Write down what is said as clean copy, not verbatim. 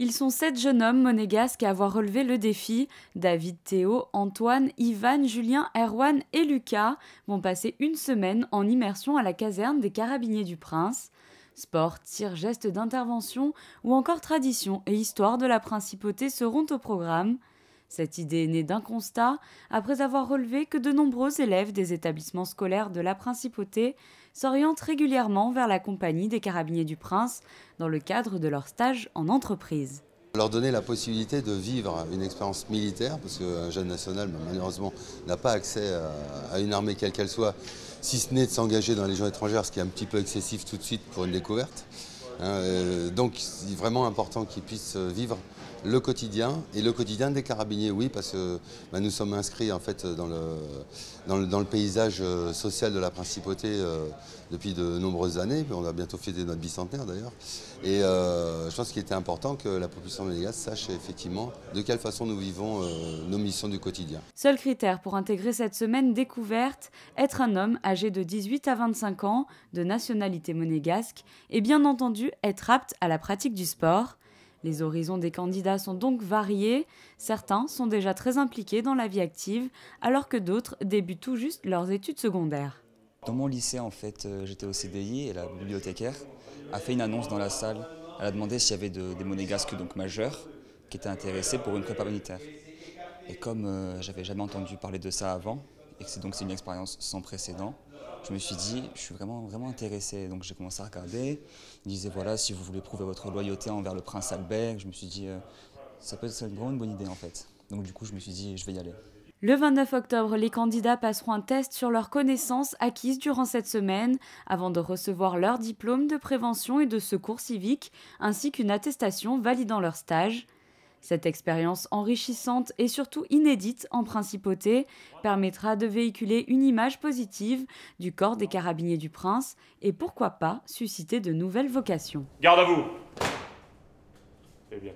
Ils sont 7 jeunes hommes monégasques à avoir relevé le défi. David, Théo, Antoine, Ivan, Julien, Erwan et Lucas vont passer une semaine en immersion à la caserne des Carabiniers du Prince. Sport, tir, gestes d'intervention ou encore tradition et histoire de la principauté seront au programme. Cette idée est née d'un constat, après avoir relevé que de nombreux élèves des établissements scolaires de la Principauté s'orientent régulièrement vers la compagnie des Carabiniers du Prince dans le cadre de leur stage en entreprise. Leur donner la possibilité de vivre une expérience militaire, parce qu'un jeune national, malheureusement, n'a pas accès à une armée quelle qu'elle soit, si ce n'est de s'engager dans la Légion étrangère, ce qui est un petit peu excessif tout de suite pour une découverte. Donc c'est vraiment important qu'ils puissent vivre le quotidien, et le quotidien des carabiniers, oui, parce que nous sommes inscrits en fait dans le paysage social de la Principauté depuis de nombreuses années. On va bientôt fêter notre bicentenaire d'ailleurs. Et je pense qu'il était important que la population monégasque sache effectivement de quelle façon nous vivons nos missions du quotidien. Seul critère pour intégrer cette semaine découverte, être un homme âgé de 18 à 25 ans, de nationalité monégasque, et bien entendu être apte à la pratique du sport. Les horizons des candidats sont donc variés. Certains sont déjà très impliqués dans la vie active, alors que d'autres débutent tout juste leurs études secondaires. Dans mon lycée, en fait, j'étais au CDI et la bibliothécaire a fait une annonce dans la salle. Elle a demandé s'il y avait des monégasques donc majeurs qui étaient intéressés pour une prépa militaire. Et comme j'avais jamais entendu parler de ça avant, et que c'est une expérience sans précédent, je me suis dit, je suis vraiment intéressé. Donc j'ai commencé à regarder. Il disait, voilà, si vous voulez prouver votre loyauté envers le prince Albert, je me suis dit, ça peut être vraiment une bonne idée en fait. Donc du coup, je me suis dit, je vais y aller. Le 29 octobre, les candidats passeront un test sur leurs connaissances acquises durant cette semaine, avant de recevoir leur diplôme de prévention et de secours civique, ainsi qu'une attestation validant leur stage. Cette expérience enrichissante et surtout inédite en Principauté permettra de véhiculer une image positive du corps des Carabiniers du Prince et pourquoi pas susciter de nouvelles vocations. Garde à vous. Eh bien.